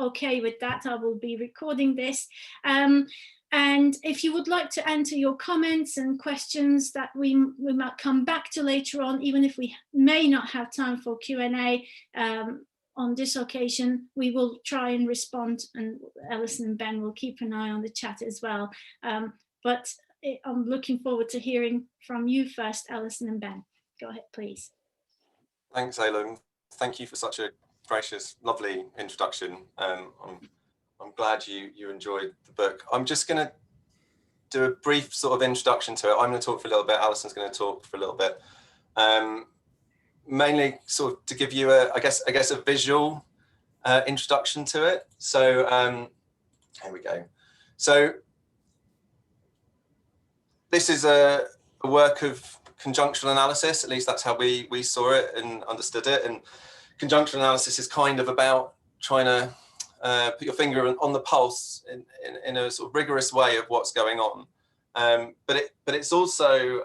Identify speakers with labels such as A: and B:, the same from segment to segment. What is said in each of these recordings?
A: okay with that, I will be recording this. And if you would like to enter your comments and questions that we might come back to later on, even if we may not have time for Q&A on this occasion, we will try and respond, and Alison and Ben will keep an eye on the chat as well. But I'm looking forward to hearing from you first, Alison and Ben. Go ahead, please.
B: Thanks, Eylem. Thank you for such a gracious, lovely introduction. I'm glad you enjoyed the book. I'm just going to do a brief sort of introduction to it. I'm going to talk for a little bit. Alison's going to talk for a little bit. Mainly sort of to give you I guess a visual introduction to it. So here we go. So this is a work of conjunctional analysis. At least that's how we saw it and understood it. And conjunctional analysis is kind of about trying to put your finger on the pulse in a sort of rigorous way of what's going on. But it's also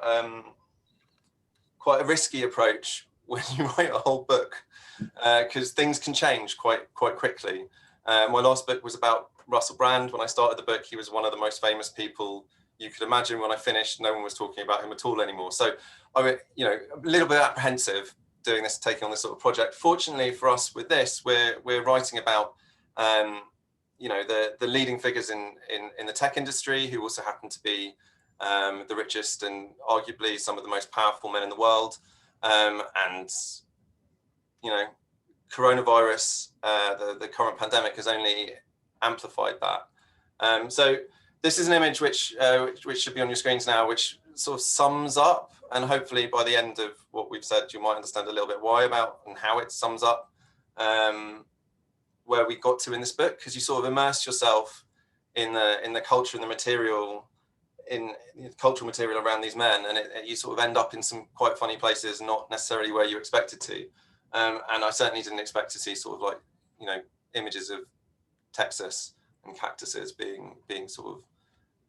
B: quite a risky approach when you write a whole book, because things can change quite quickly. My last book was about Russell Brand. When I started the book, he was one of the most famous people you could imagine. When I finished, no one was talking about him at all anymore. So I was, a little bit apprehensive doing this, taking on this sort of project. Fortunately for us with this, we're writing about the leading figures in the tech industry, who also happen to be the richest and arguably some of the most powerful men in the world. And coronavirus, the current pandemic, has only amplified that. So this is an image which should be on your screens now, which sort of sums up, and hopefully by the end of what we've said, you might understand a little bit why about and how it sums up where we got to in this book, because you sort of immerse yourself in the culture and the material, in the cultural material around these men, and you sort of end up in some quite funny places, not necessarily where you expected to. And I certainly didn't expect to see sort of images of Texas and cactuses being sort of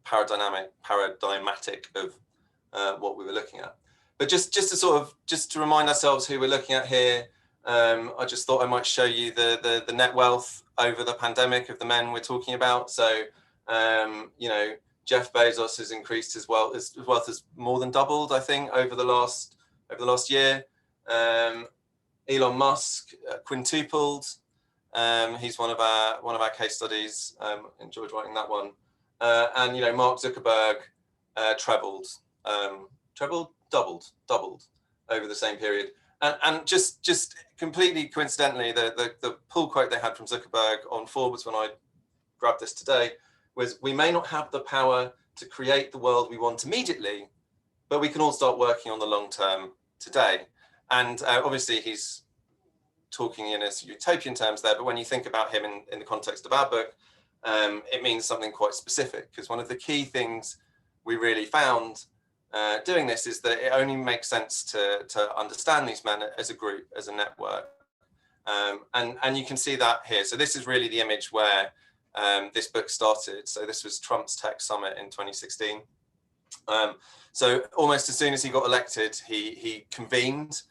B: paradigmatic of what we were looking at. But just to remind ourselves who we're looking at here, I just thought I might show you the net wealth over the pandemic of the men we're talking about. So Jeff Bezos has increased his wealth. His wealth has more than doubled, I think, over the last year. Elon Musk quintupled. He's one of our case studies. Enjoyed writing that one. And Mark Zuckerberg doubled over the same period. And just completely coincidentally, the pull quote they had from Zuckerberg on Forbes when I grabbed this today was, "We may not have the power to create the world we want immediately, but we can all start working on the long term today." And obviously he's talking in as utopian terms there, but when you think about him in the context of our book, it means something quite specific, because one of the key things we really found doing this is that it only makes sense to understand these men as a group, as a network. And you can see that here. So this is really the image where this book started. So this was Trump's Tech Summit in 2016. So almost as soon as he got elected, he convened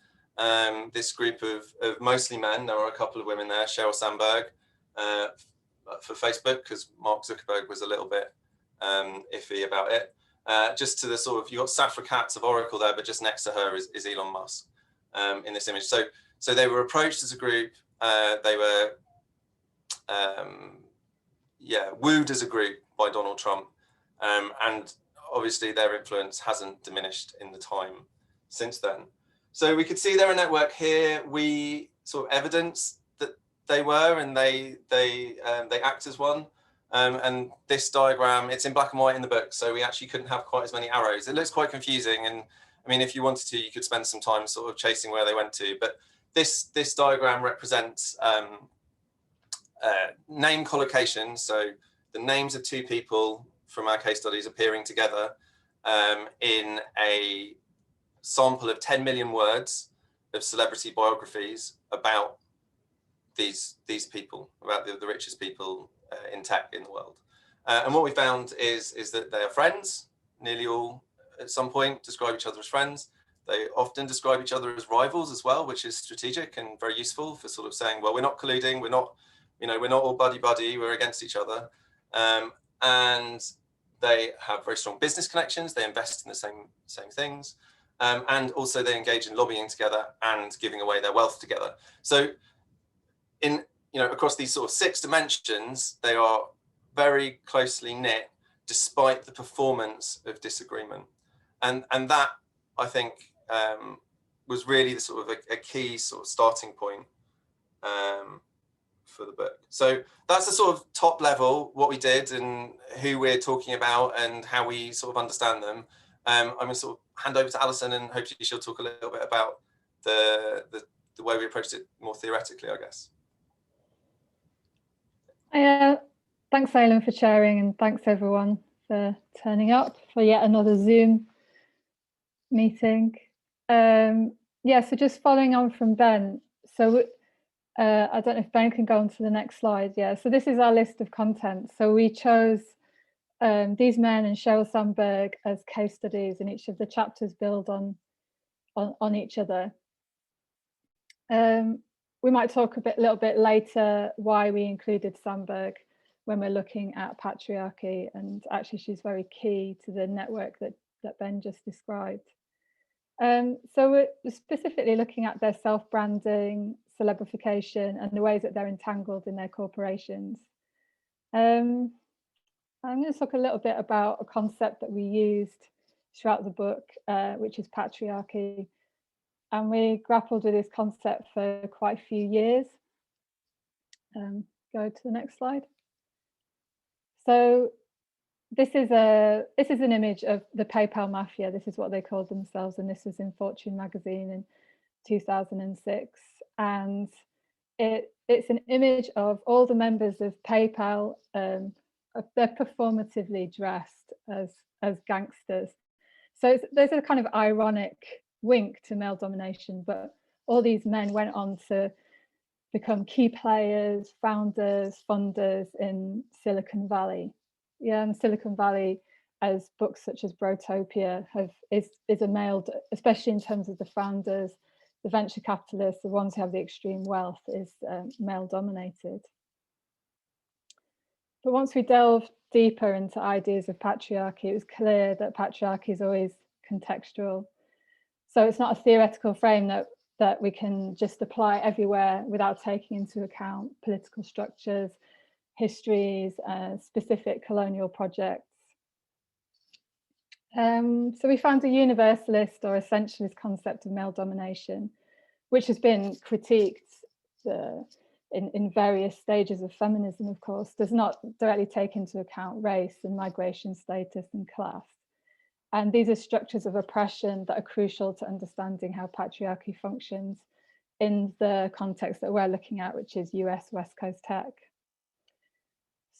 B: this group of mostly men. There were a couple of women there, Sheryl Sandberg, for Facebook, because Mark Zuckerberg was a little bit iffy about it. Just to the sort of, you got Safra Katz of Oracle there, but just next to her is Elon Musk in this image. So they were approached as a group. They were wooed as a group by Donald Trump, and obviously their influence hasn't diminished in the time since then. So we could see they're a network here. We sort of evidence that they were, and they act as one. And this diagram, it's in black and white in the book, so we actually couldn't have quite as many arrows. It looks quite confusing, and I mean, if you wanted to, you could spend some time sort of chasing where they went to. But this diagram represents name collocation, so the names of two people from our case studies appearing together in a sample of 10 million words of celebrity biographies about these people, about the richest people in tech in the world. And what we found is that they are friends. Nearly all at some point describe each other as friends. They often describe each other as rivals as well, which is strategic and very useful for sort of saying, well, we're not colluding, we're not You know, we're not all buddy-buddy, we're against each other. And they have very strong business connections, they invest in the same things. And also they engage in lobbying together and giving away their wealth together. So in, you know, across these sort of 6 dimensions, they are very closely knit despite the performance of disagreement. And that, I think, was really the sort of a key sort of starting point for the book. So that's the sort of top level, what we did and who we're talking about and how we sort of understand them. I'm going to sort of hand over to Alison, and hopefully she'll talk a little bit about the way we approached it more theoretically, I guess.
C: Thanks, Eylem, for sharing, and thanks everyone for turning up for yet another Zoom meeting. Yeah, so just following on from Ben. So I don't know if Ben can go on to the next slide. Yeah, so this is our list of contents. So we chose these men and Sheryl Sandberg as case studies, and each of the chapters build on each other. We might talk a little bit later why we included Sandberg when we're looking at patriarchy, and actually she's very key to the network that Ben just described. So we're specifically looking at their self-branding, celebrification, and the ways that they're entangled in their corporations. I'm going to talk a little bit about a concept that we used throughout the book, which is patriarchy. And we grappled with this concept for quite a few years. Go to the next slide. So this is an image of the PayPal mafia. This is what they called themselves, and this was in Fortune magazine in 2006. And it's an image of all the members of PayPal. They're performatively dressed as gangsters. So there's a kind of ironic wink to male domination, but all these men went on to become key players, founders, funders in Silicon Valley. Yeah, and Silicon Valley, as books such as Brotopia is a male, especially in terms of the founders, the venture capitalists, the ones who have the extreme wealth, is male dominated. But once we delved deeper into ideas of patriarchy, it was clear that patriarchy is always contextual. So it's not a theoretical frame that we can just apply everywhere without taking into account political structures, histories, specific colonial projects. So we found a universalist or essentialist concept of male domination, which has been critiqued in various stages of feminism, of course, does not directly take into account race and migration status and class. And these are structures of oppression that are crucial to understanding how patriarchy functions in the context that we're looking at, which is US West Coast tech.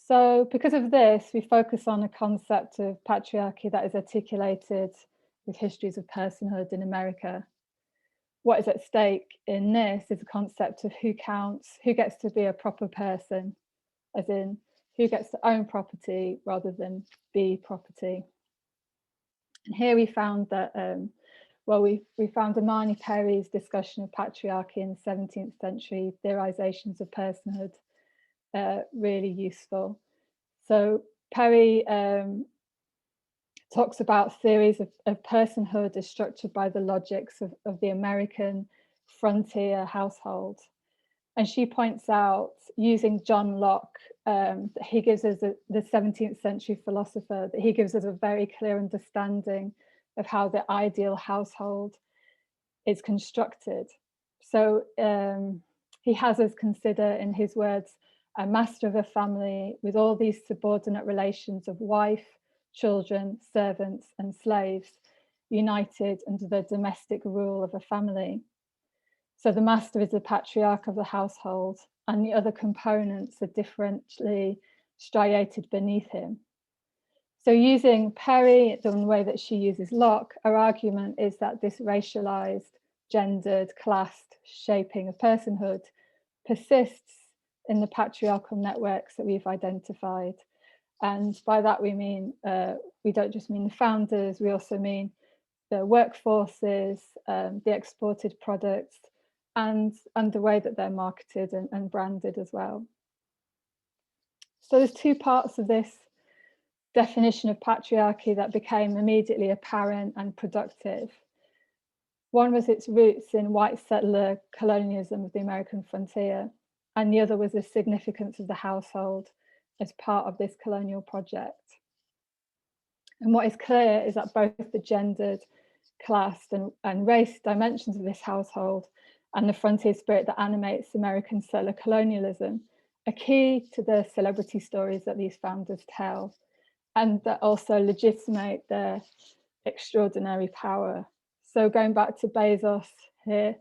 C: So because of this, we focus on a concept of patriarchy that is articulated with histories of personhood in America. What is at stake in this is a concept of who counts, who gets to be a proper person, as in who gets to own property rather than be property. And here we found that, we found Imani Perry's discussion of patriarchy in 17th century theorizations of personhood really useful. So Perry talks about theories of personhood as structured by the logics of the American frontier household. And she points out, using John Locke, that he gives us, the 17th century philosopher, that he gives us a very clear understanding of how the ideal household is constructed. So he has us consider, in his words, a master of a family with all these subordinate relations of wife, children, servants, and slaves, united under the domestic rule of a family. So the master is the patriarch of the household, and the other components are differently striated beneath him. So using Perry, the way that she uses Locke, our argument is that this racialized, gendered, classed shaping of personhood persists in the patriarchal networks that we've identified. And by that we mean, we don't just mean the founders, we also mean the workforces, the exported products, and the way that they're marketed and branded as well. So there's two parts of this definition of patriarchy that became immediately apparent and productive. One was its roots in white settler colonialism of the American frontier, and the other was the significance of the household as part of this colonial project. And what is clear is that both the gendered, class and race dimensions of this household and the frontier spirit that animates American settler colonialism are key to the celebrity stories that these founders tell, and that also legitimate their extraordinary power. So going back to Bezos here,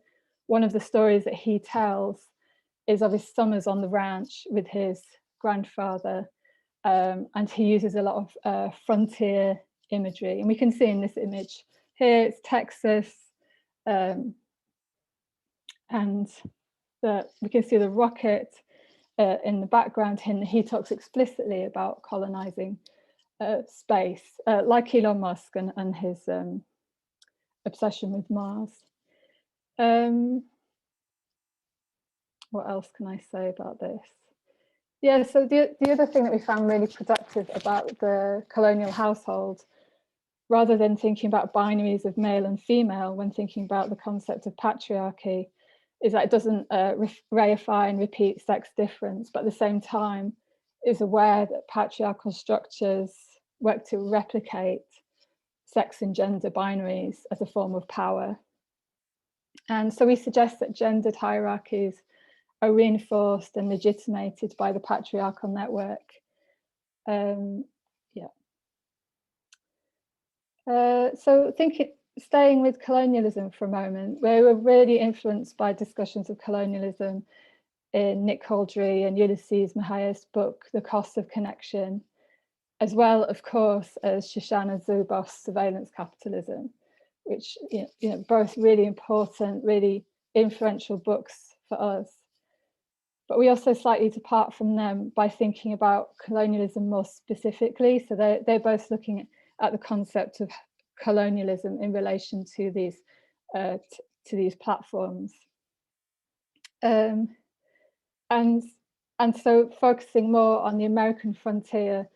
C: one of the stories that he tells is of his summers on the ranch with his grandfather, and he uses a lot of frontier imagery. And we can see in this image here, it's Texas, and we can see the rocket in the background. He talks explicitly about colonizing space, like Elon Musk and his obsession with Mars. What else can I say about this? Yeah, so the other thing that we found really productive about the colonial household, rather than thinking about binaries of male and female when thinking about the concept of patriarchy, is that it doesn't reify and repeat sex difference, but at the same time is aware that patriarchal structures work to replicate sex and gender binaries as a form of power. And so we suggest that gendered hierarchies are reinforced and legitimated by the patriarchal network. So staying with colonialism for a moment, we were really influenced by discussions of colonialism in Nick Couldry and Ulysses Mahaya's book, The Cost of Connection, as well, of course, as Shoshana Zuboff's Surveillance Capitalism, which both really important, really influential books for us. But we also slightly depart from them by thinking about colonialism more specifically. So they're both looking at the concept of colonialism in relation to these platforms, and so focusing more on the American frontier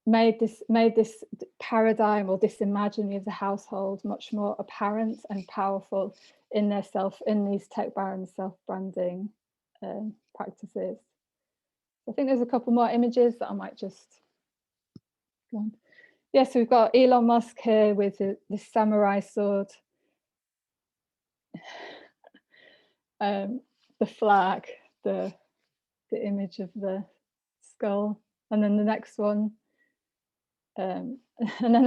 C: made this paradigm or this imaginary of the household much more apparent and powerful in these tech baron self-branding practices. I think there's a couple more images that I might just go on. Yes, we've got Elon Musk here with the samurai sword, the flag, the image of the skull, and then the next one, and then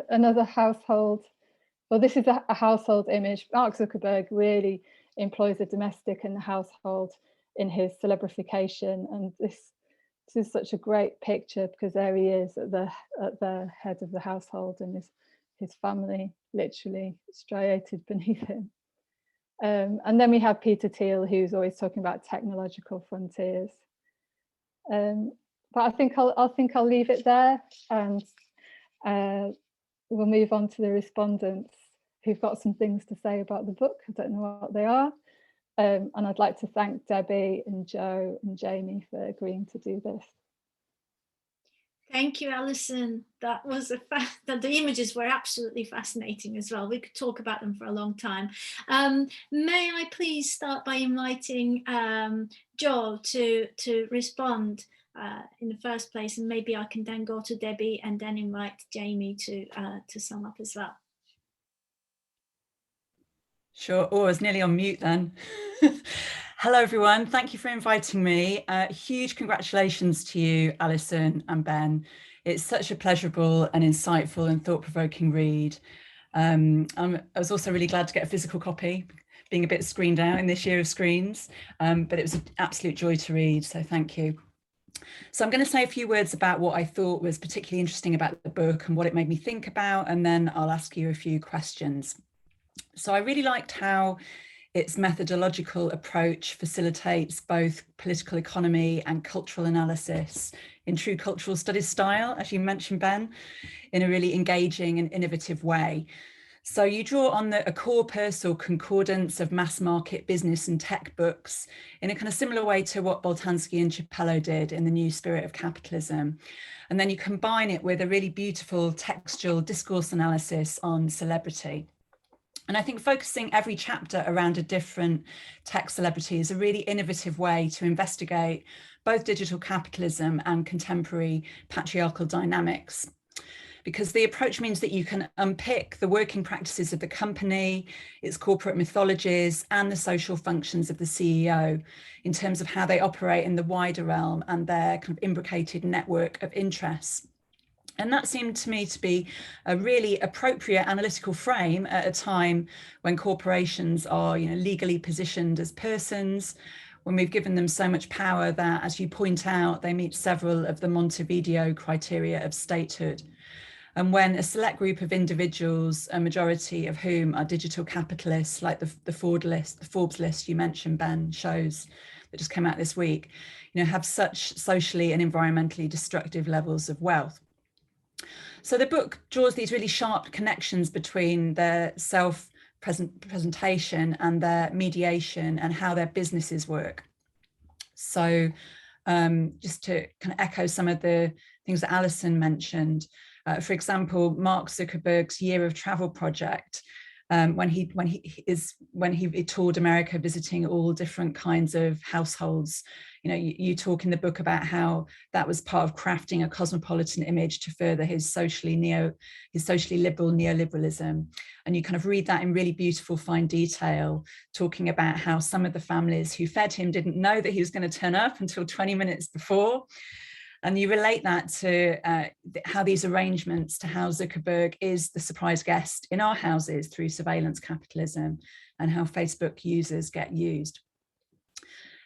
C: another household. Well, this is a household image. Mark Zuckerberg really employs the domestic and the household in his celebrification, and this is such a great picture because there he is at the head of the household, and his family literally striated beneath him. And then we have Peter Thiel, who's always talking about technological frontiers. But I think I'll leave it there, and we'll move on to the respondents who've got some things to say about the book. I don't know what they are. And I'd like to thank Debbie and Joe and Jamie for agreeing to do this.
A: Thank you, Alison. That was the images were absolutely fascinating as well. We could talk about them for a long time. May I please start by inviting Joe to respond in the first place, and maybe I can then go to Debbie and then invite Jamie to sum up as well.
D: Sure. Oh, I was nearly on mute then. Hello, everyone. Thank you for inviting me. Huge congratulations to you, Alison and Ben. It's such a pleasurable and insightful and thought-provoking read. I was also really glad to get a physical copy, being a bit screened out in this year of screens, but it was an absolute joy to read, so thank you. So I'm going to say a few words about what I thought was particularly interesting about the book and what it made me think about, and then I'll ask you a few questions. So I really liked how its methodological approach facilitates both political economy and cultural analysis in true cultural studies style, as you mentioned, Ben, in a really engaging and innovative way. So you draw on a corpus or concordance of mass market business and tech books in a kind of similar way to what Boltanski and Chiapello did in The New Spirit of Capitalism. And then you combine it with a really beautiful textual discourse analysis on celebrity. And I think focusing every chapter around a different tech celebrity is a really innovative way to investigate both digital capitalism and contemporary patriarchal dynamics. Because the approach means that you can unpick the working practices of the company, its corporate mythologies, and the social functions of the CEO in terms of how they operate in the wider realm and their kind of imbricated network of interests. And that seemed to me to be a really appropriate analytical frame at a time when corporations are, legally positioned as persons, when we've given them so much power that, as you point out, they meet several of the Montevideo criteria of statehood. And when a select group of individuals, a majority of whom are digital capitalists, like the Forbes list you mentioned, Ben, shows that just came out this week, have such socially and environmentally destructive levels of wealth. So the book draws these really sharp connections between their self-presentation and their mediation and how their businesses work. So just to kind of echo some of the things that Alison mentioned, for example, Mark Zuckerberg's Year of Travel project, when he toured America, visiting all different kinds of households. You talk in the book about how that was part of crafting a cosmopolitan image to further his socially liberal neoliberalism. And you kind of read that in really beautiful, fine detail, talking about how some of the families who fed him didn't know that he was going to turn up until 20 minutes before. And you relate that to how these arrangements, to how Zuckerberg is the surprise guest in our houses through surveillance capitalism, and how Facebook users get used.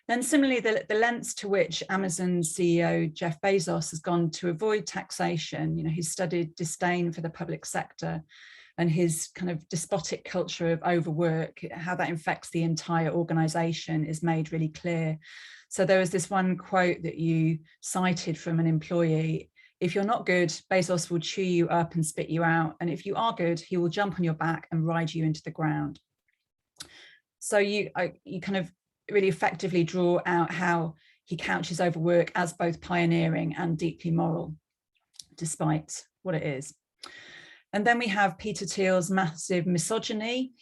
D: Then similarly, the lengths to which Amazon CEO Jeff Bezos has gone to avoid taxation, he's studied disdain for the public sector and his kind of despotic culture of overwork, how that infects the entire organization is made really clear. So there was this one quote that you cited from an employee: "If you're not good, Bezos will chew you up and spit you out. And if you are good, he will jump on your back and ride you into the ground." So you kind of really effectively draw out how he couches overwork as both pioneering and deeply moral, despite what it is. And then we have Peter Thiel's massive misogyny.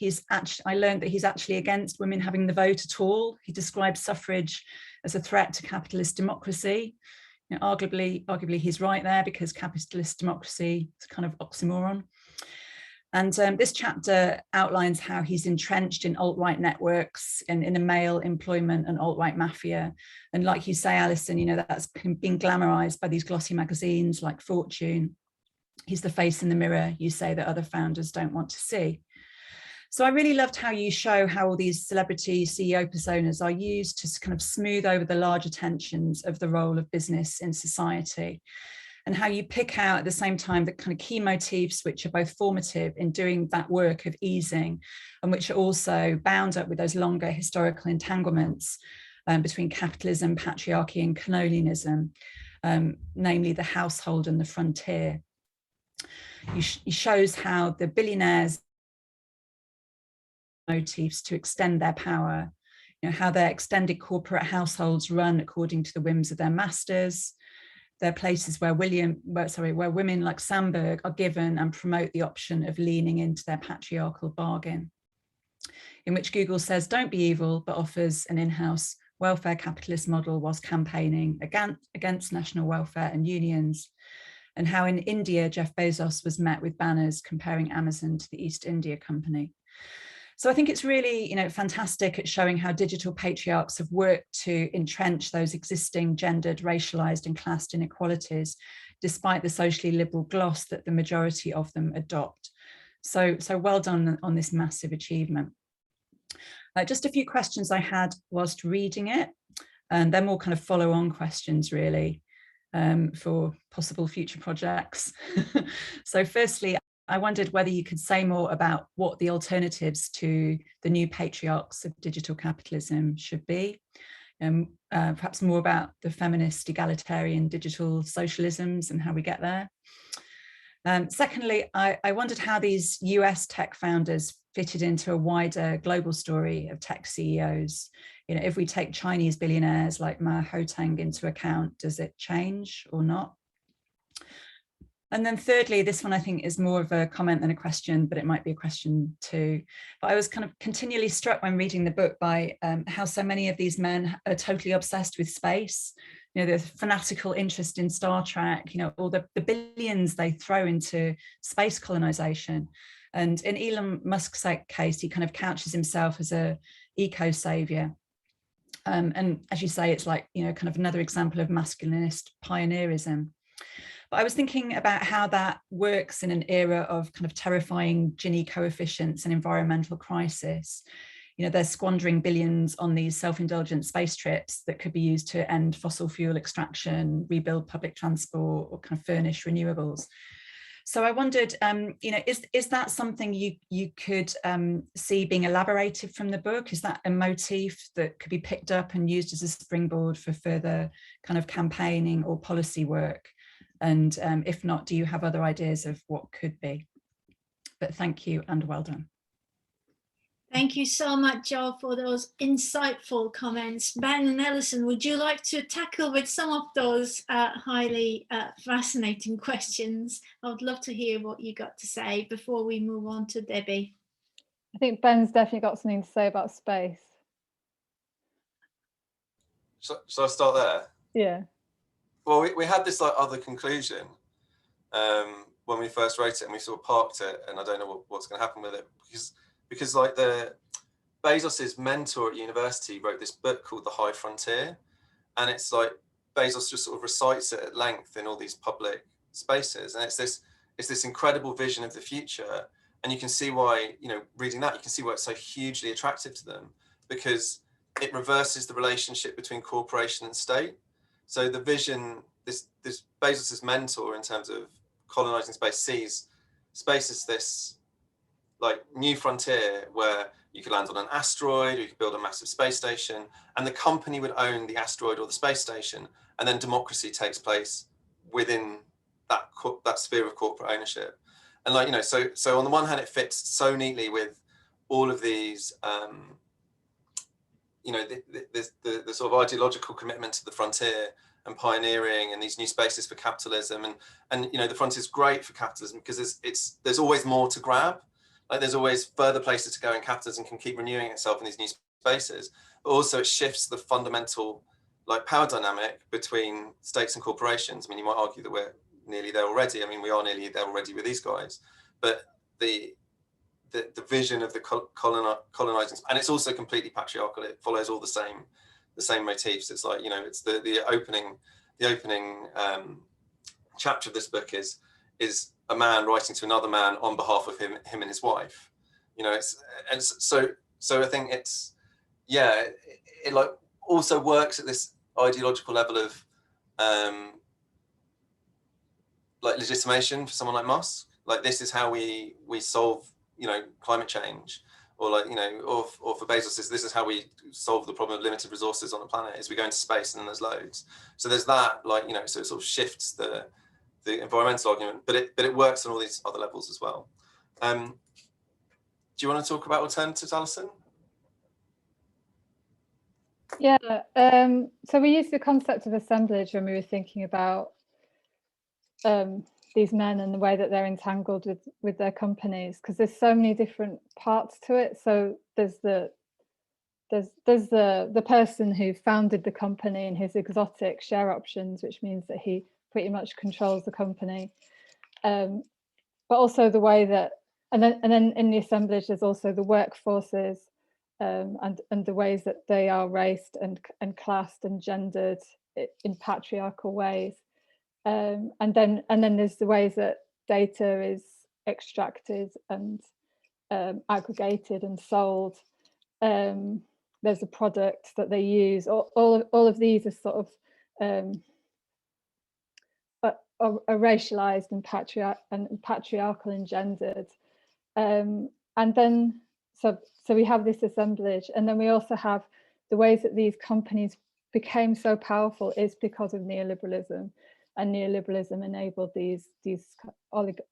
D: I learned that he's actually against women having the vote at all. He describes suffrage as a threat to capitalist democracy. Arguably he's right there, because capitalist democracy is a kind of oxymoron. And this chapter outlines how he's entrenched in alt-right networks and in a male employment and alt-right mafia. And like you say, Alison, that's been glamorized by these glossy magazines like Fortune. He's the face in the mirror, you say, that other founders don't want to see. So I really loved how you show how all these celebrity CEO personas are used to kind of smooth over the larger tensions of the role of business in society, and how you pick out at the same time the kind of key motifs which are both formative in doing that work of easing, and which are also bound up with those longer historical entanglements between capitalism, patriarchy, and colonialism, namely the household and the frontier. He shows how the billionaires motifs to extend their power, how their extended corporate households run according to the whims of their masters. They're places where women like Sandberg are given and promote the option of leaning into their patriarchal bargain, in which Google says don't be evil, but offers an in-house welfare capitalist model whilst campaigning against national welfare and unions. And how in India, Jeff Bezos was met with banners comparing Amazon to the East India Company. So I think it's really, fantastic at showing how digital patriarchs have worked to entrench those existing gendered, racialized, and classed inequalities, despite the socially liberal gloss that the majority of them adopt. So well done on this massive achievement. Just a few questions I had whilst reading it, and they're more kind of follow-on questions, really. For possible future projects. So firstly, I wondered whether you could say more about what the alternatives to the new patriarchs of digital capitalism should be, perhaps more about the feminist, egalitarian, digital socialisms and how we get there. Secondly, I wondered how these US tech founders fitted into a wider global story of tech CEOs. You know, if we take Chinese billionaires like Ma Hoteng into account, does it change or not? And then thirdly, this one I think is more of a comment than a question, but it might be a question too. But I was kind of continually struck when reading the book by how so many of these men are totally obsessed with space. You know, the fanatical interest in Star Trek, you know, all the billions they throw into space colonization. And in Elon Musk's case, he kind of couches himself as a eco-savior. And as you say, it's like, you know, kind of another example of masculinist pioneerism. But I was thinking about how that works in an era of kind of terrifying Gini coefficients and environmental crisis. You know, they're squandering billions on these self-indulgent space trips that could be used to end fossil fuel extraction, rebuild public transport, or kind of furnish renewables. So I wondered, you know, is that something you could see being elaborated from the book? Is that a motif that could be picked up and used as a springboard for further kind of campaigning or policy work? And if not, do you have other ideas of what could be? But thank you and well done.
A: Thank you so much, Joel, for those insightful comments. Ben and Alison, would you like to tackle with some of those highly fascinating questions? I would love to hear what you got to say before we move on to Debbie.
C: I think Ben's definitely got something to say about space.
B: Shall I start there?
C: Yeah.
B: Well, we had this like other conclusion when we first wrote it, and we sort of parked it, and I don't know what's going to happen with it, because like Bezos's mentor at university wrote this book called The High Frontier, and it's like Bezos just sort of recites it at length in all these public spaces, and it's this incredible vision of the future, and you can see why, you know, reading that, you can see why it's so hugely attractive to them, because it reverses the relationship between corporation and state. So the vision, this Bezos's mentor in terms of colonizing space sees space as this like new frontier where you could land on an asteroid, or you could build a massive space station, and the company would own the asteroid or the space station, and then democracy takes place within that sphere of corporate ownership. And like, you know, so on the one hand, it fits so neatly with all of these, you know, the sort of ideological commitment to the frontier and pioneering and these new spaces for capitalism, and you know, the frontier is great for capitalism because there's always more to grab. Like there's always further places to go, and capitalism can keep renewing itself in these new spaces. But also it shifts the fundamental like power dynamic between states and corporations. I mean, you might argue that we're nearly there already. I mean, we are nearly there already with these guys, but the vision of the colonizing, and it's also completely patriarchal. It follows all the same motifs. It's like, you know, it's the opening chapter of this book is a man writing to another man on behalf of him and his wife. You know, so I think it's, yeah, it like also works at this ideological level of like legitimation for someone like Musk. Like, this is how we solve, you know, climate change, or like, you know, or for Bezos, this is how we solve the problem of limited resources on the planet, is we go into space and then there's loads. So there's that, like, you know, so it sort of shifts the environmental argument, but it works on all these other levels as well. Do you want to talk about alternatives, Alison?
C: Yeah, so we used the concept of assemblage when we were thinking about these men and the way that they're entangled with their companies, because there's so many different parts to it. So there's the person who founded the company and his exotic share options, which means that he pretty much controls the company. But also the way that, and then in the assemblage, there's also the workforces and the ways that they are raced and classed and gendered in patriarchal ways. And then there's the ways that data is extracted and aggregated and sold. There's a product that they use. All of these are sort of are racialized and patriarchal and gendered. And then so we have this assemblage, and then we also have the ways that these companies became so powerful is because of neoliberalism. and neoliberalism enabled these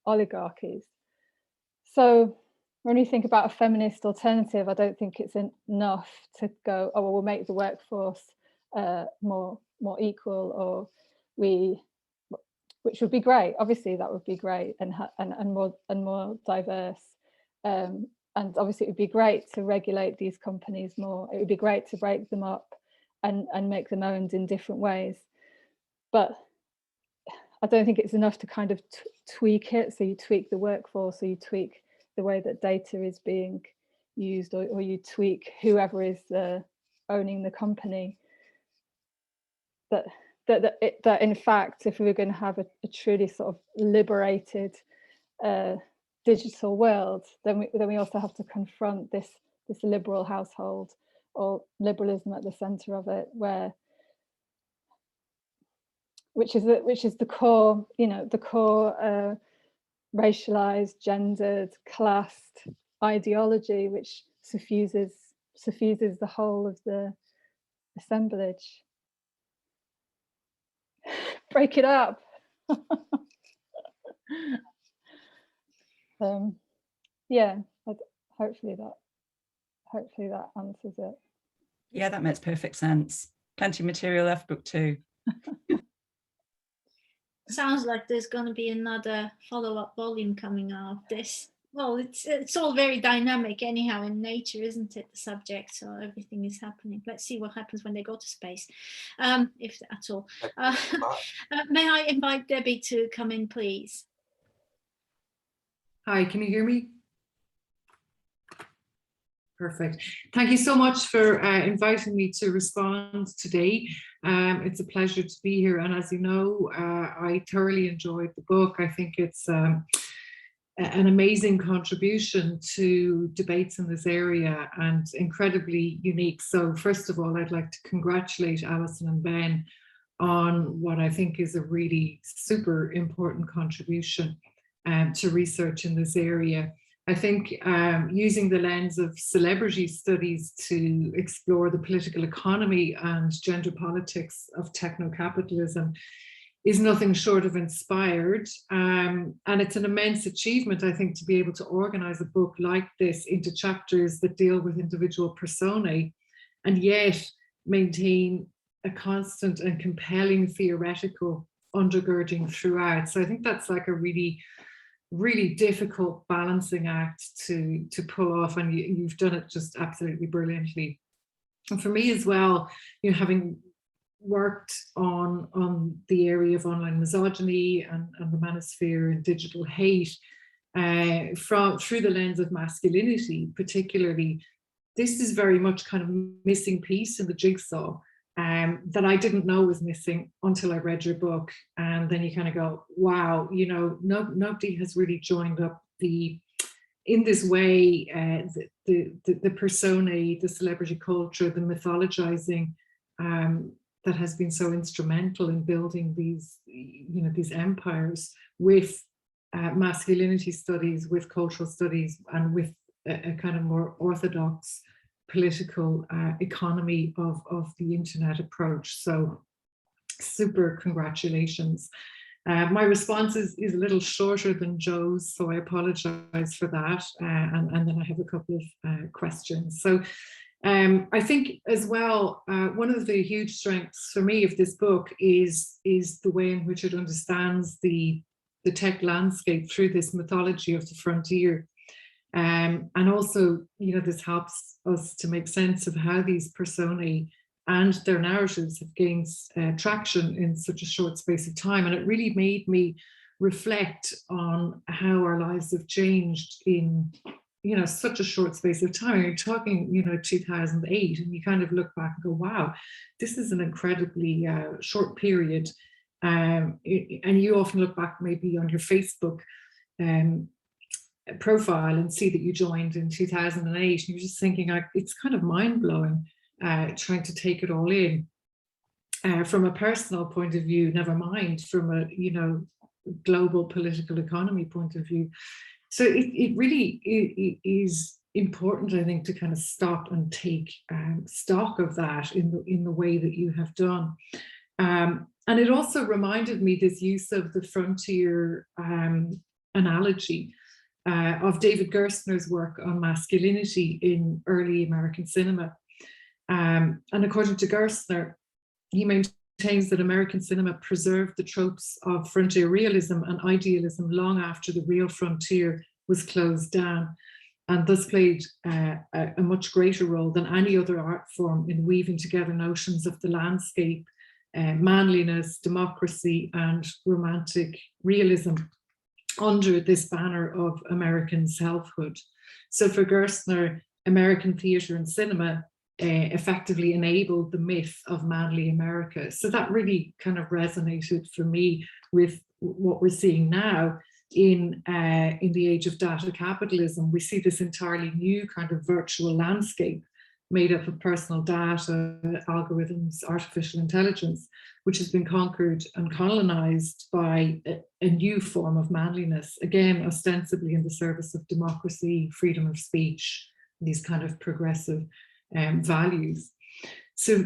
C: oligarchies. So when we think about a feminist alternative, I don't think it's enough to go, oh, well, we'll make the workforce more equal, or which would be great. Obviously, that would be great, and more diverse. And obviously, it would be great to regulate these companies more. It would be great to break them up and make them owned in different ways. But I don't think it's enough to kind of tweak it. So you tweak the workforce, or you tweak the way that data is being used, or you tweak whoever is owning the company. That in fact, if we were going to have a truly sort of liberated digital world, then we also have to confront this liberal household, or liberalism at the center of it, which is the core, the core racialized, gendered, classed ideology, which suffuses the whole of the assemblage. Break it up. Yeah, hopefully that answers it.
D: Yeah, that makes perfect sense. Plenty of material left, book 2.
A: Sounds like there's going to be another follow-up volume coming out of this. Well, it's all very dynamic anyhow in nature, isn't it, the subject? So everything is happening. Let's see what happens when they go to space, if at all. May I invite Debbie to come in, please?
E: Hi, can you hear me? Perfect. Thank you so much for inviting me to respond today. It's a pleasure to be here. And as you know, I thoroughly enjoyed the book. I think it's an amazing contribution to debates in this area, and incredibly unique. So first of all, I'd like to congratulate Alison and Ben on what I think is a really super important contribution to research in this area. I think using the lens of celebrity studies to explore the political economy and gender politics of techno-capitalism is nothing short of inspired. And it's an immense achievement, I think, to be able to organize a book like this into chapters that deal with individual personae, and yet maintain a constant and compelling theoretical undergirding throughout. So I think that's like a really difficult balancing act to pull off, and you've done it just absolutely brilliantly. And for me as well, having worked on the area of online misogyny and the manosphere and digital hate through the lens of masculinity particularly, this is very much kind of missing piece in the jigsaw that I didn't know was missing until I read your book. And then you kind of go, wow, nobody has really joined up in this way the personae, the celebrity culture, the mythologizing that has been so instrumental in building these empires, with masculinity studies, with cultural studies, and with a kind of more orthodox political economy of the internet approach. So super congratulations. My response is a little shorter than Joe's, so I apologize for that. And then I have a couple of questions. So I think as well, one of the huge strengths for me of this book is the way in which it understands the tech landscape through this mythology of the frontier. And also, this helps us to make sense of how these personae and their narratives have gained traction in such a short space of time. And it really made me reflect on how our lives have changed in such a short space of time. You're talking 2008, and you kind of look back and go, wow, this is an incredibly short period. And you often look back maybe on your Facebook profile and see that you joined in 2008, and you're just thinking, it's kind of mind-blowing trying to take it all in from a personal point of view, never mind from a global political economy point of view. So it really is important, I think, to kind of stop and take stock of that in the way that you have done. And it also reminded me this use of the frontier analogy of David Gerstner's work on masculinity in early American cinema. And according to Gerstner, he maintains that American cinema preserved the tropes of frontier realism and idealism long after the real frontier was closed down, and thus played a much greater role than any other art form in weaving together notions of the landscape, manliness, democracy, and romantic realism under this banner of American selfhood. So for Gerstner, American theatre and cinema effectively enabled the myth of manly America. So that really kind of resonated for me with what we're seeing now in the age of data capitalism. We see this entirely new kind of virtual landscape made up of personal data, algorithms, artificial intelligence, which has been conquered and colonized by a new form of manliness, again, ostensibly in the service of democracy, freedom of speech, these kind of progressive values. So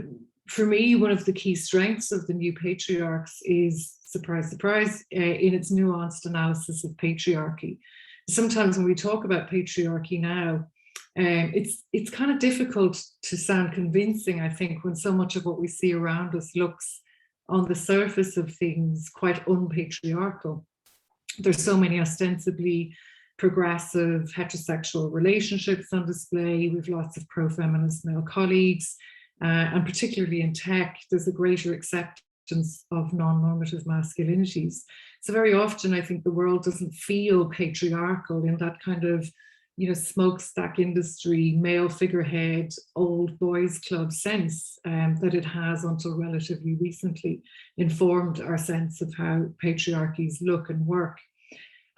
E: for me, one of the key strengths of the new Patriarchs is, surprise, surprise, in its nuanced analysis of patriarchy. Sometimes when we talk about patriarchy now, it's kind of difficult to sound convincing, I think, when so much of what we see around us looks on the surface of things quite unpatriarchal. There's so many ostensibly progressive heterosexual relationships on display. We've lots of pro-feminist male colleagues, and particularly in tech, there's a greater acceptance of non-normative masculinities. So very often I think the world doesn't feel patriarchal in that kind of, you know, smokestack industry, male figurehead, old boys club sense that it has until relatively recently informed our sense of how patriarchies look and work.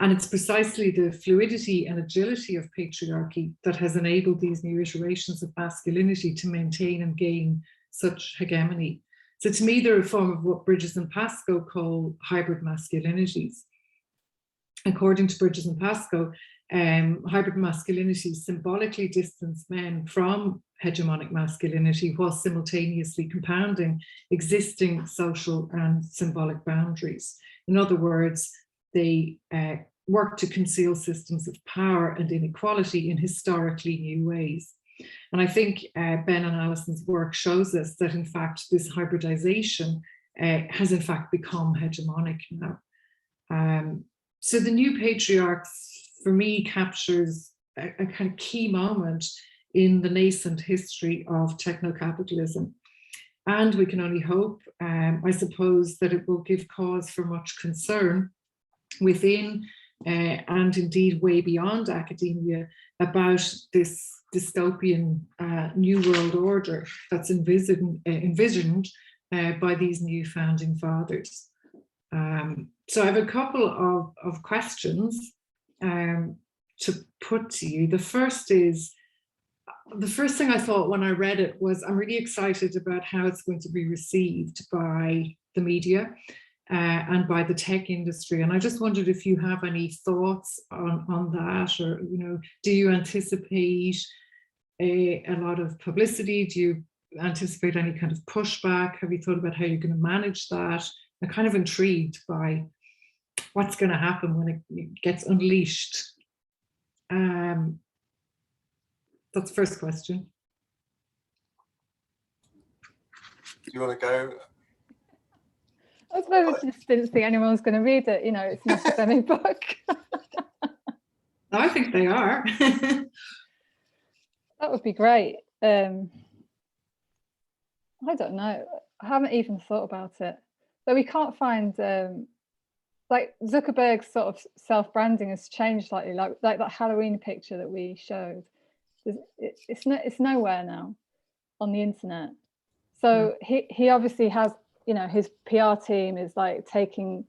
E: And it's precisely the fluidity and agility of patriarchy that has enabled these new iterations of masculinity to maintain and gain such hegemony. So to me, they're a form of what Bridges and Pascoe call hybrid masculinities. According to Bridges and Pascoe, hybrid masculinity symbolically distance men from hegemonic masculinity while simultaneously compounding existing social and symbolic boundaries. In other words, they work to conceal systems of power and inequality in historically new ways. And I think Ben and Alison's work shows us that, in fact, this hybridization has in fact become hegemonic now. So the new Patriarchs, for me, captures a kind of key moment in the nascent history of techno-capitalism. And we can only hope, I suppose, that it will give cause for much concern within and indeed way beyond academia about this dystopian new world order that's envisioned by these new founding fathers. So I have a couple of questions to put to you. The first thing I thought when I read it was, I'm really excited about how it's going to be received by the media and by the tech industry. And I just wondered if you have any thoughts on that, or, you know, do you anticipate a lot of publicity? Do you anticipate any kind of pushback? Have you thought about how you're going to manage that? I'm kind of intrigued by what's going to happen when it gets unleashed. That's the first question.
B: Do you want to go?
C: I suppose I just didn't think anyone was going to read it. You know, it's an academic book.
E: I think they are.
C: That would be great. I don't know. I haven't even thought about it. So we can't find, like Zuckerberg's sort of self-branding has changed slightly, like that Halloween picture that we showed. It's nowhere now on the internet. So he obviously has, you know, his PR team is like taking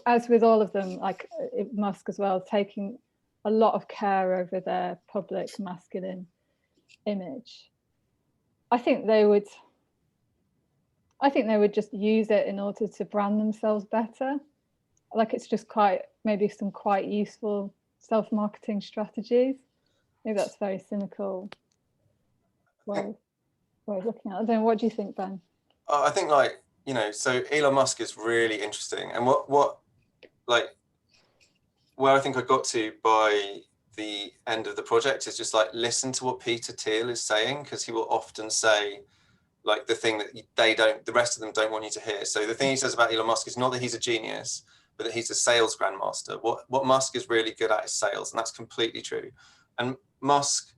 C: as with all of them, like Musk as well, taking a lot of care over their public masculine image. I think they would just use it in order to brand themselves better. Like, it's just maybe some quite useful self-marketing strategies. Maybe that's a very cynical way of looking at it. I don't know, what do you think, Ben?
B: I think, like, you know, so Elon Musk is really interesting, and what like where I think I got to by the end of the project is just like listen to what Peter Thiel is saying, because he will often say like the thing that the rest of them don't want you to hear. So the thing he says about Elon Musk is not that he's a genius, but that he's a sales grandmaster. What Musk is really good at is sales, and that's completely true. And Musk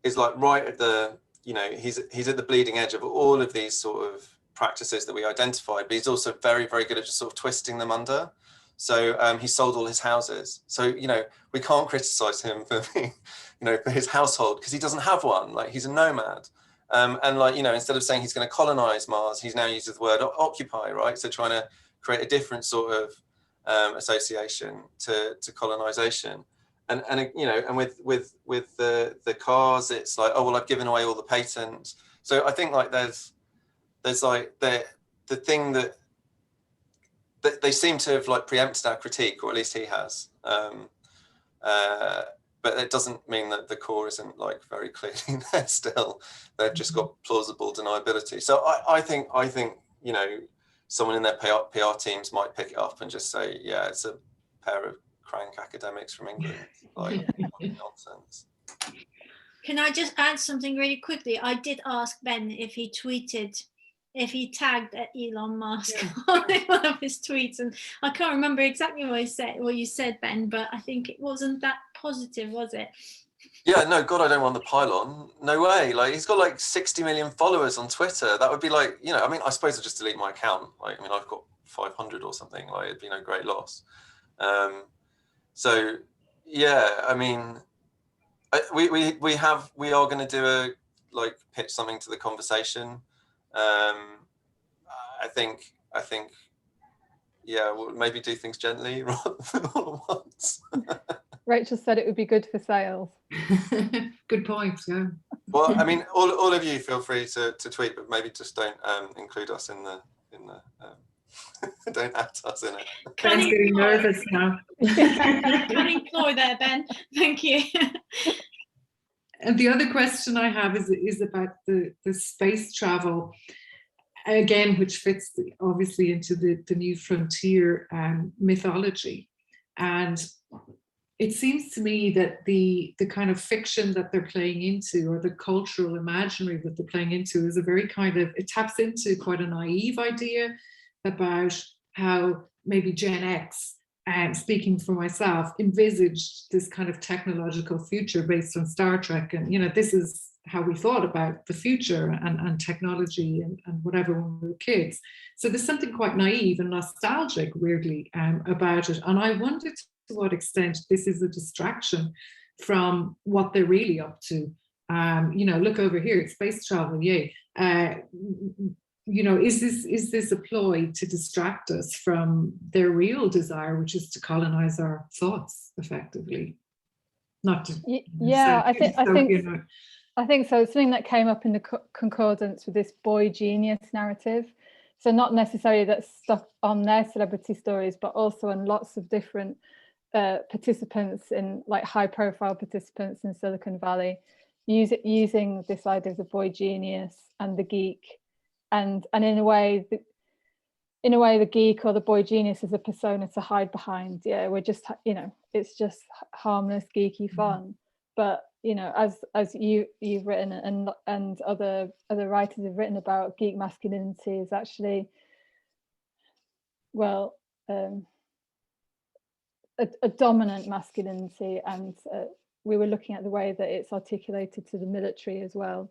B: is like right at the, you know, he's at the bleeding edge of all of these sort of practices that we identified, but he's also very, very good at just sort of twisting them under. So he sold all his houses. So, you know, we can't criticize him for being, you know, for his household, because he doesn't have one. Like, he's a nomad. And like, you know, instead of saying he's going to colonize Mars, he's now uses the word occupy, right? So trying to create a different sort of association to colonization. And you know, and with the cars, it's like, oh well, I've given away all the patents. So I think like there's like the thing that they seem to have like preempted our critique, or at least he has. But it doesn't mean that the core isn't like very clearly there still. They've just got plausible deniability. So I think you know, someone in their PR teams might pick it up and just say, yeah, it's a pair of crank academics from England. Like, nonsense.
A: Can I just add something really quickly? I did ask Ben if he tagged Elon Musk on one of his tweets, and I can't remember exactly what you said, Ben, but I think it wasn't that positive, was it?
B: Yeah, no, God, I don't want the pylon. No way. Like, he's got like 60 million followers on Twitter. That would be like, you know, I mean, I suppose I'll just delete my account. Like, I mean, I've got 500 or something. Like, it'd be no great loss. So yeah, I mean, we are going to do a like pitch something to the conversation. I think yeah, we'll maybe do things gently rather than all at once.
C: Rachel said it would be good for sales.
E: Good point. Yeah.
B: Well, I mean, all of you feel free to tweet, but maybe just don't include us in the don't add us in it.
E: Ben's getting nervous now.
A: Cunning ploy there, Ben. Thank you.
E: And the other question I have is about the space travel, again, which fits obviously into the New Frontier mythology. And it seems to me that the kind of fiction that they're playing into, or the cultural imaginary that they're playing into, is a very kind of, it taps into quite a naive idea about how maybe Gen X, speaking for myself, envisaged this kind of technological future based on Star Trek. And, you know, this is how we thought about the future and technology and whatever when we were kids. So there's something quite naive and nostalgic, weirdly, about it. And I wondered to what extent this is a distraction from what they're really up to. You know, look over here, it's space travel, yay. You know, is this a ploy to distract us from their real desire, which is to colonize our thoughts effectively? Not to,
C: yeah, I think so. It's something that came up in the concordance with this boy genius narrative. So not necessarily that's stuck on their celebrity stories, but also on lots of different participants, in like high profile participants in Silicon Valley, using this idea of the boy genius and the geek. And in a way, the geek or the boy genius is a persona to hide behind. Yeah, we're just, you know, it's just harmless, geeky fun. But, you know, as you've written and other writers have written about, geek masculinity is actually, well, a dominant masculinity, and we were looking at the way that it's articulated to the military as well.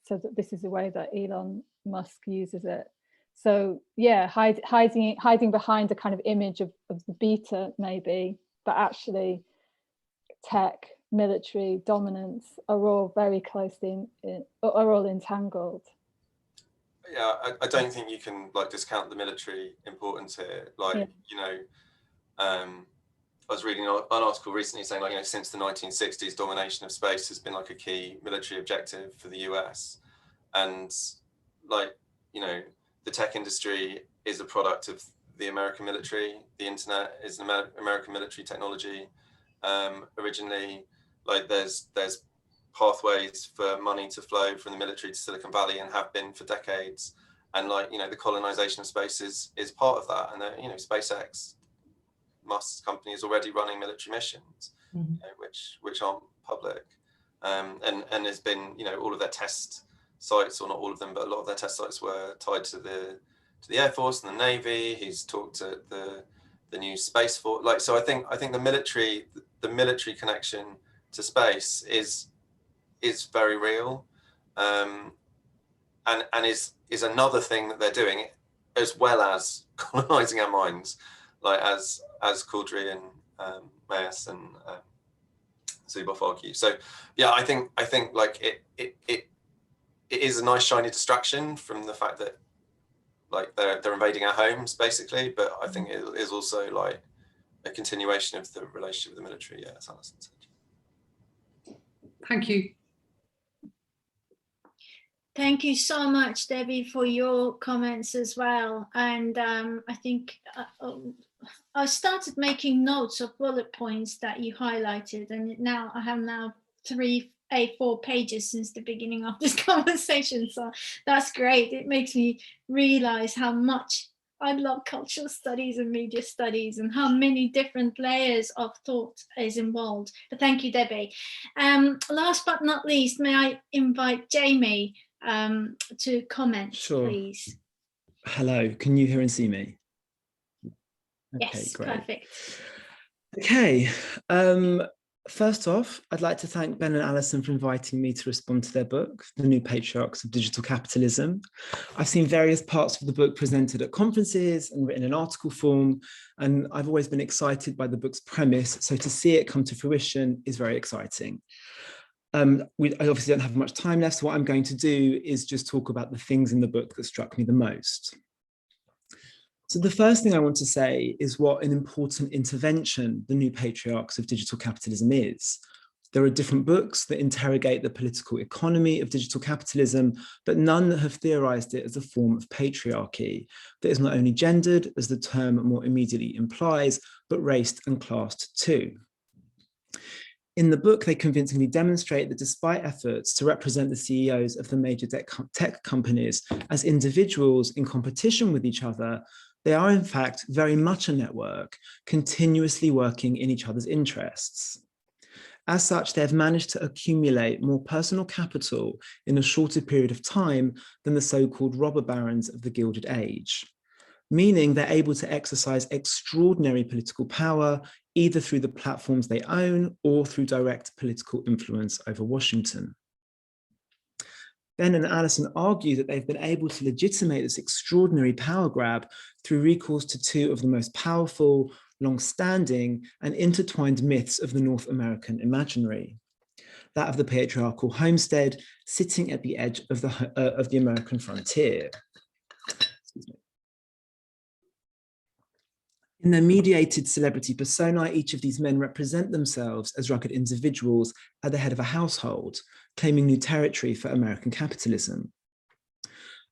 C: So that this is the way that Elon Musk uses it. So yeah, hiding behind a kind of image of the beta maybe, but actually tech, military, dominance are all very closely are all entangled.
B: Yeah, I don't think you can like discount the military importance here. Like, yeah. You know, I was reading an article recently saying, like, you know, since the 1960s, domination of space has been like a key military objective for the US. And like, you know, the tech industry is a product of the American military. The internet is an American military technology. Originally, like there's pathways for money to flow from the military to Silicon Valley, and have been for decades. like, you know, the colonization of space is part of that. And you know, SpaceX, Musk's company, is already running military missions, you know, which aren't public, and there's been, you know, all of their test sites, or not all of them, but a lot of their test sites were tied to the Air Force and the Navy. He's talked to the new Space Force. Like, so I think the military connection to space is very real, and is another thing that they're doing, as well as colonizing our minds, like as Couldry and Mayes and Zuboff argue. So yeah, I think like it is a nice shiny distraction from the fact that, like, they're invading our homes basically, but I think it is also like a continuation of the relationship with the military. Yeah, as Alison said.
E: Thank you.
A: Thank you so much, Debbie, for your comments as well. And I think I started making notes of bullet points that you highlighted, and now I have 3 A4 pages since the beginning of this conversation. So that's great. It makes me realize how much I love cultural studies and media studies, and how many different layers of thought is involved. But thank you, Debbie. Last but not least, may I invite Jamie to comment,
F: Sure.
A: please?
F: Hello, can you hear and see me? Okay,
A: Yes,
F: great.
A: perfect.
F: Okay, first off, I'd like to thank Ben and Alison for inviting me to respond to their book, The New Patriarchs of Digital Capitalism. I've seen various parts of the book presented at conferences and written in article form, and I've always been excited by the book's premise, so to see it come to fruition is very exciting. I obviously don't have much time left, so what I'm going to do is just talk about the things in the book that struck me the most. So the first thing I want to say is what an important intervention The New Patriarchs of Digital Capitalism is. There are different books that interrogate the political economy of digital capitalism, but none that have theorized it as a form of patriarchy that is not only gendered, as the term more immediately implies, but raced and classed too. In the book, they convincingly demonstrate that despite efforts to represent the CEOs of the major tech companies as individuals in competition with each other, they are in fact very much a network, continuously working in each other's interests. As such, they have managed to accumulate more personal capital in a shorter period of time than the so-called robber barons of the Gilded Age, meaning they're able to exercise extraordinary political power, either through the platforms they own or through direct political influence over Washington. Ben and Alison argue that they've been able to legitimate this extraordinary power grab through recourse to two of the most powerful, long-standing, and intertwined myths of the North American imaginary: that of the patriarchal homestead sitting at the edge of the American frontier. Excuse me. In their mediated celebrity persona, each of these men represent themselves as rugged individuals at the head of a household, claiming new territory for American capitalism.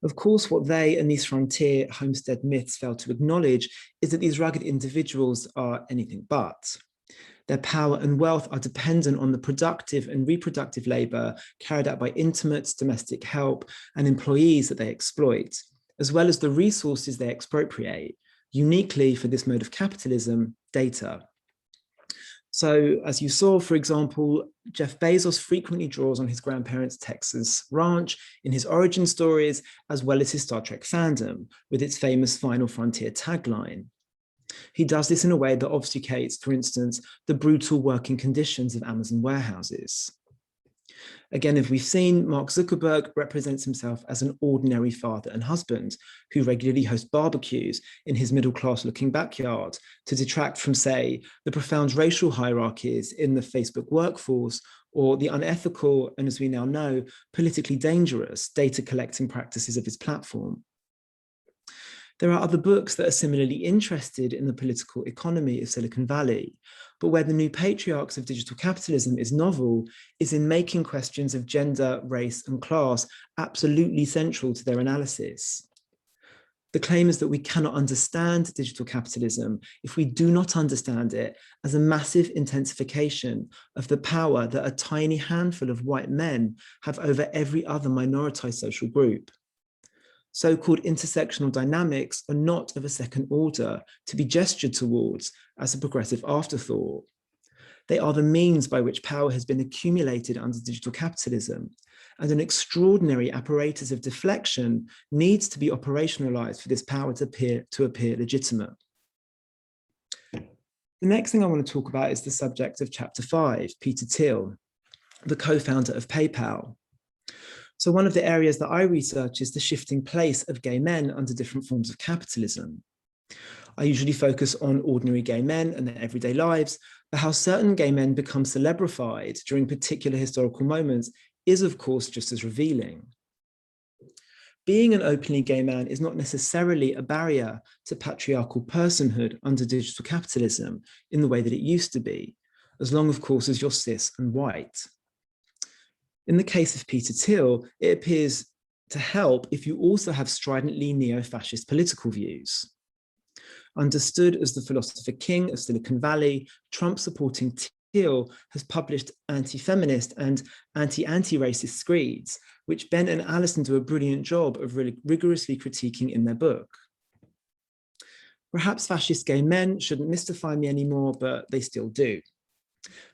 F: Of course, what they and these frontier homestead myths fail to acknowledge is that these rugged individuals are anything but. Their power and wealth are dependent on the productive and reproductive labor carried out by intimates, domestic help, and employees that they exploit, as well as the resources they expropriate, uniquely for this mode of capitalism, data. So as you saw, for example, Jeff Bezos frequently draws on his grandparents' Texas ranch in his origin stories, as well as his Star Trek fandom, with its famous Final Frontier tagline. He does this in a way that obfuscates, for instance, the brutal working conditions of Amazon warehouses. Again, as we've seen, Mark Zuckerberg represents himself as an ordinary father and husband who regularly hosts barbecues in his middle-class looking backyard to detract from, say, the profound racial hierarchies in the Facebook workforce or the unethical, and as we now know, politically dangerous data collecting practices of his platform. There are other books that are similarly interested in the political economy of Silicon Valley, but where the New Patriarchs of Digital Capitalism is novel is in making questions of gender, race, and class absolutely central to their analysis. The claim is that we cannot understand digital capitalism if we do not understand it as a massive intensification of the power that a tiny handful of white men have over every other minoritized social group. so-called intersectional dynamics are not of a second order to be gestured towards as a progressive afterthought. They are the means by which power has been accumulated under digital capitalism, and an extraordinary apparatus of deflection needs to be operationalized for this power to appear legitimate. The next thing I want to talk about is the subject of chapter 5, Peter Thiel, the co-founder of PayPal. So one of the areas that I research is the shifting place of gay men under different forms of capitalism. I usually focus on ordinary gay men and their everyday lives, but how certain gay men become celebrified during particular historical moments is, of course, just as revealing. Being an openly gay man is not necessarily a barrier to patriarchal personhood under digital capitalism in the way that it used to be, as long, of course, as you're cis and white. In the case of Peter Thiel, it appears to help if you also have stridently neo-fascist political views. Understood as the philosopher king of Silicon Valley, Trump-supporting Thiel has published anti-feminist and anti-racist screeds, which Ben and Alison do a brilliant job of rigorously critiquing in their book. Perhaps fascist gay men shouldn't mystify me anymore, but they still do.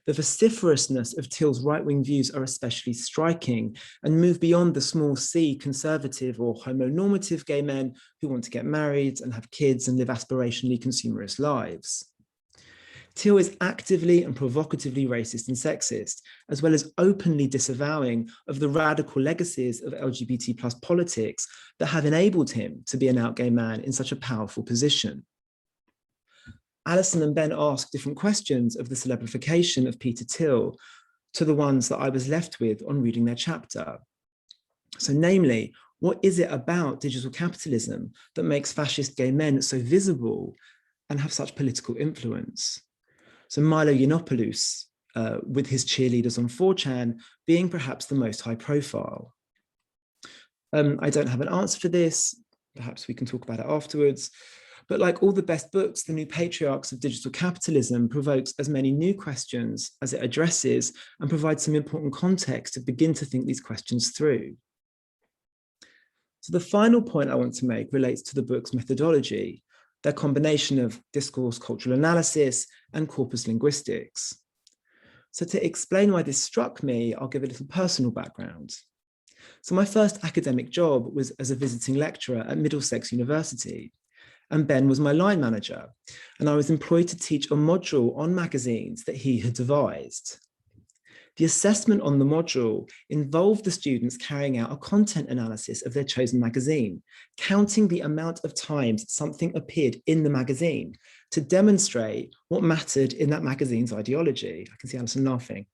F: The vociferousness of Thiel's right-wing views are especially striking and move beyond the small c conservative or homonormative gay men who want to get married and have kids and live aspirationally consumerist lives. Thiel is actively and provocatively racist and sexist, as well as openly disavowing of the radical legacies of LGBT+ politics that have enabled him to be an out gay man in such a powerful position. Alison and Ben asked different questions of the celebrification of Peter Thiel to the ones that I was left with on reading their chapter. So namely, what is it about digital capitalism that makes fascist gay men so visible and have such political influence? So Milo Yiannopoulos, with his cheerleaders on 4chan, being perhaps the most high profile. I don't have an answer for this. Perhaps we can talk about it afterwards. But like all the best books, the new Patriarchs of Digital Capitalism provokes as many new questions as it addresses and provides some important context to begin to think these questions through. So the final point I want to make relates to the book's methodology, their combination of discourse, cultural analysis, and corpus linguistics. So to explain why this struck me, I'll give a little personal background. So my first academic job was as a visiting lecturer at Middlesex University, and Ben was my line manager, and I was employed to teach a module on magazines that he had devised. The assessment on the module involved the students carrying out a content analysis of their chosen magazine, counting the amount of times something appeared in the magazine to demonstrate what mattered in that magazine's ideology. I can see Alison laughing.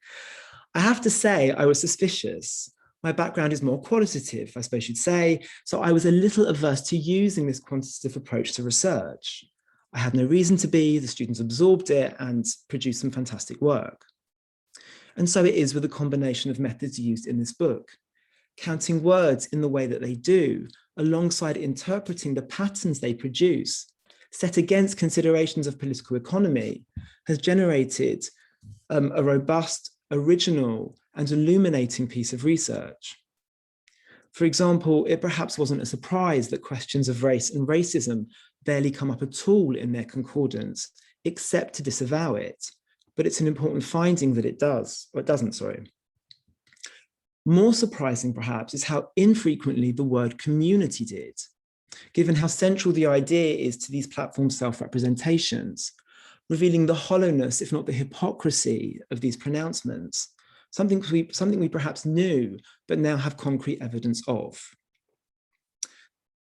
F: I have to say I was suspicious. My background is more qualitative, I suppose you'd say, so I was a little averse to using this quantitative approach to research. I had no reason to be, the students absorbed it and produced some fantastic work. And so it is with a combination of methods used in this book. Counting words in the way that they do, alongside interpreting the patterns they produce, set against considerations of political economy, has generated a robust, original, and illuminating piece of research. For example, it perhaps wasn't a surprise that questions of race and racism barely come up at all in their concordance, except to disavow it. But it's an important finding that it does, or it doesn't, sorry. More surprising, perhaps, is how infrequently the word community did, given how central the idea is to these platform self-representations, revealing the hollowness, if not the hypocrisy, of these pronouncements, something we perhaps knew, but now have concrete evidence of.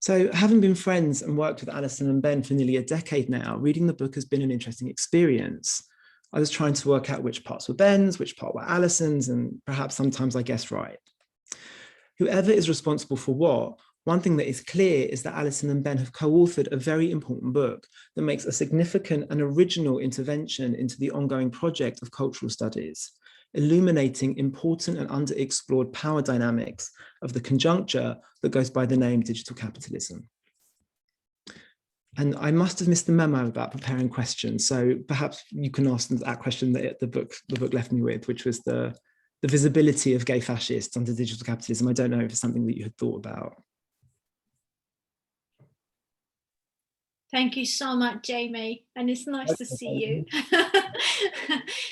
F: So having been friends and worked with Alison and Ben for nearly a decade now, reading the book has been an interesting experience. I was trying to work out which parts were Ben's, which part were Alison's, and perhaps sometimes I guessed right. Whoever is responsible for what, one thing that is clear is that Alison and Ben have co-authored a very important book that makes a significant and original intervention into the ongoing project of cultural studies, illuminating important and underexplored power dynamics of the conjuncture that goes by the name digital capitalism. And I must have missed the memo about preparing questions. So perhaps you can ask them that question that the book left me with, which was the visibility of gay fascists under digital capitalism. I don't know if it's something that you had thought about.
A: Thank you so much, Jamie, and it's nice to see you.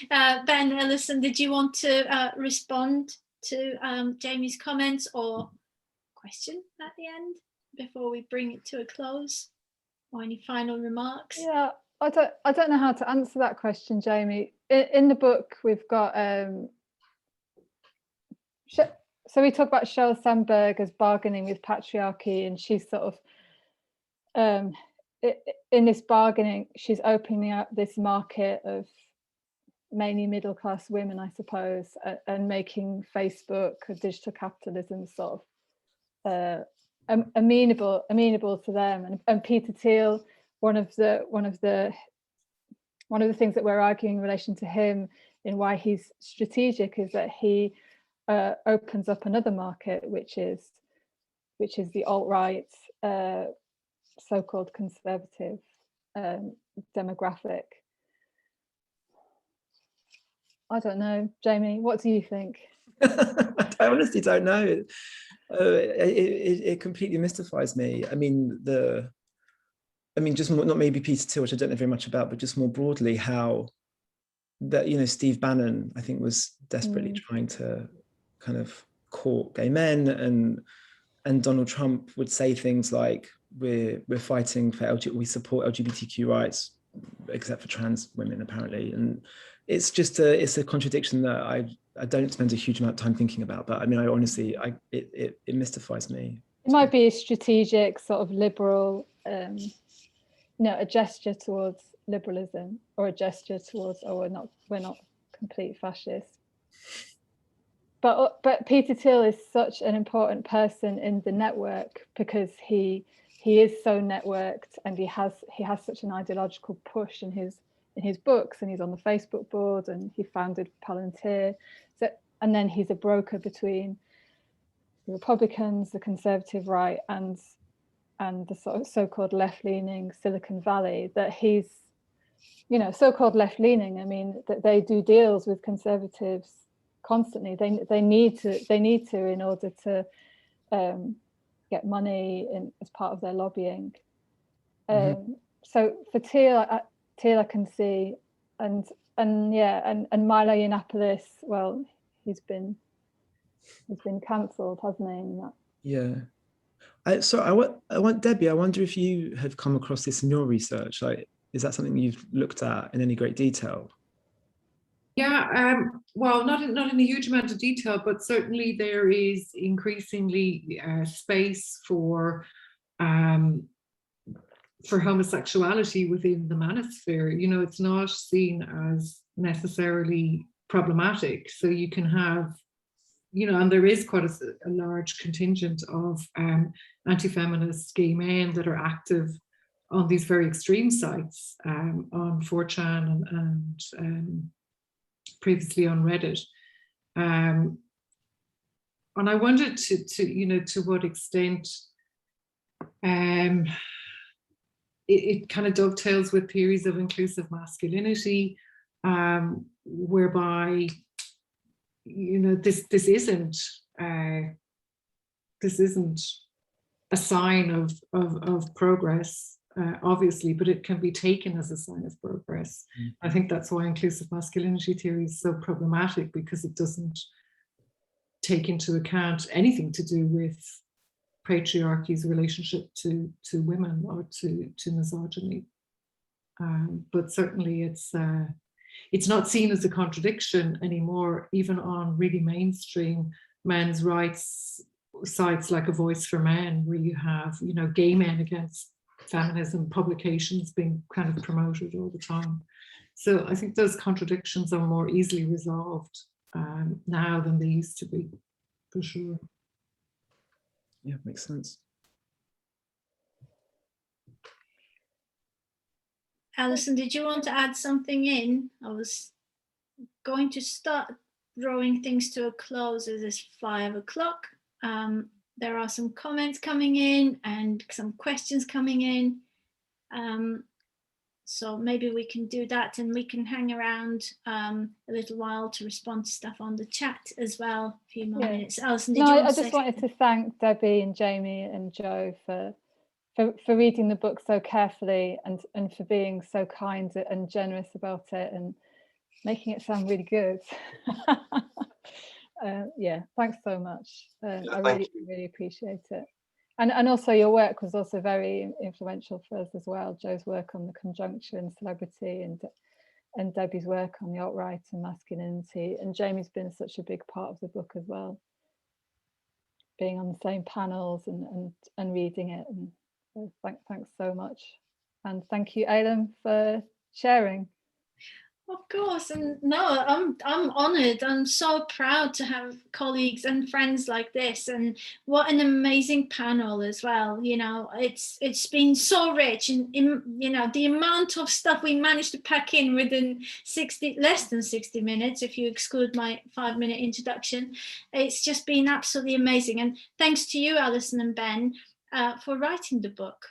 A: Ben, Alison, did you want to respond to Jamie's comments or question at the end before we bring it to a close, or any final remarks?
C: Yeah, I don't know how to answer that question, Jamie. In the book, we've got so we talk about Sheryl Sandberg as bargaining with patriarchy, and she's sort of in this bargaining, she's opening up this market of mainly middle-class women, I suppose, and making Facebook or digital capitalism sort of amenable to them. And Peter Thiel, one of the things that we're arguing in relation to him in why he's strategic is that he opens up another market, which is the alt-right, so-called conservative demographic. I don't know, Jamie, what do you think?
F: I honestly don't know. It completely mystifies me. I mean, just more, not maybe Peter Thiel, which I don't know very much about, but just more broadly, how that, you know, Steve Bannon, I think, was desperately trying to kind of court gay men, and Donald Trump would say things like, we're fighting for we support LGBTQ rights, except for trans women, apparently. And it's just it's a contradiction that I don't spend a huge amount of time thinking about. But I mean, I honestly, it mystifies me.
C: It might be a strategic sort of liberal, a gesture towards liberalism, or a gesture towards, oh, we're not complete fascists. But Peter Thiel is such an important person in the network because he is so networked, and he has such an ideological push in his books, and he's on the Facebook board, and he founded Palantir. So, and then he's a broker between the Republicans, the conservative right, and the sort of so-called left-leaning Silicon Valley. That he's, you know, so-called left-leaning. I mean, that they do deals with conservatives constantly. They need to in order to get money as part of their lobbying. So for Thiel I can see, and Milo Yiannopoulos, well, he's been cancelled, hasn't he?
F: Yeah. I want Debbie, I wonder if you have come across this in your research. Like, is that something you've looked at in any great detail?
E: Yeah, well, not in a huge amount of detail, but certainly there is increasingly space for homosexuality within the manosphere. You know, it's not seen as necessarily problematic. So you can have, you know, and there is quite a large contingent of anti-feminist gay men that are active on these very extreme sites, on 4chan and previously on Reddit. And I wondered to what extent it kind of dovetails with theories of inclusive masculinity, whereby, you know, this isn't a sign of progress, obviously, but it can be taken as a sign of progress. I think that's why inclusive masculinity theory is so problematic, because it doesn't take into account anything to do with patriarchy's relationship to women or to misogyny. But certainly it's not seen as a contradiction anymore, even on really mainstream men's rights sites like A Voice for Men, where you have, you know, gay men against feminism publications being kind of promoted all the time. So I think those contradictions are more easily resolved now than they used to be, for sure.
F: Yeah, makes sense.
A: Alison, did you want to add something in? I was going to start drawing things to a close as it's 5 o'clock. There are some comments coming in and some questions coming in. So maybe we can do that, and we can hang around a little while to respond to stuff on the chat as well. A few more minutes. Alison, did you want to say
C: wanted to thank Debbie and Jamie and Joe for for reading the book so carefully and for being so kind and generous about it and making it sound really good. Yeah, thanks so much. I really appreciate it. And also your work was also very influential for us as well. Joe's work on the conjunction, celebrity, and Debbie's work on the alt-right and masculinity. And Jamie's been such a big part of the book as well, being on the same panels and reading it. And so thanks so much. And thank you, Eylem, for sharing.
A: Of course, and no, I'm honoured. I'm so proud to have colleagues and friends like this, and what an amazing panel as well. You know, it's been so rich, and you know, the amount of stuff we managed to pack in within less than 60 minutes, if you exclude my 5-minute introduction. It's just been absolutely amazing, and thanks to you, Alison and Ben, for writing the book.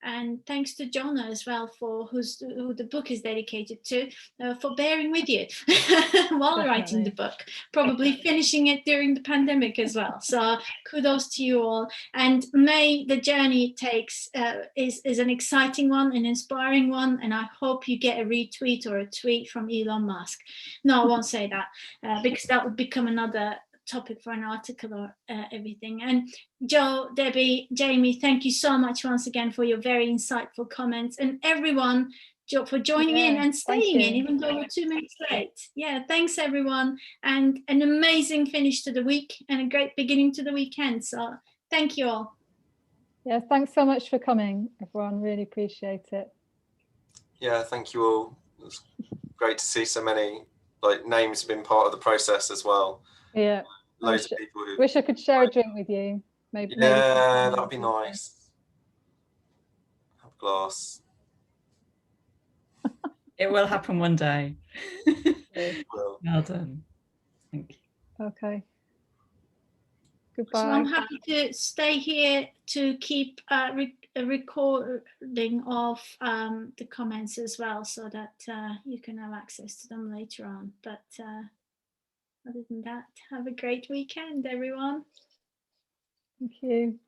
A: And thanks to Jonna as well, for who the book is dedicated to, for bearing with you while writing the book, probably finishing it during the pandemic as well. So kudos to you all. And may the journey it takes is an exciting one, an inspiring one. And I hope you get a retweet or a tweet from Elon Musk. No, I won't say that because that would become another topic for an article or everything. And Joe, Debbie, Jamie, thank you so much once again for your very insightful comments, and everyone for joining in and staying in, even though we're 2 minutes late. Yeah, thanks everyone, and an amazing finish to the week and a great beginning to the weekend. So thank you all.
C: Yeah, thanks so much for coming, everyone. Really appreciate it.
B: Yeah, thank you all. It was great to see so many names have been part of the process as well.
C: Yeah.
B: Loads of people who
C: wish I could share a drink with you. Maybe
B: that'd be nice. Have a glass.
D: It will happen one day.
B: Well
D: done. Thank you.
C: Okay. Goodbye.
A: So I'm happy to stay here to keep a recording of the comments as well, so that you can have access to them later on. But other than that, have a great weekend, everyone.
C: Thank you.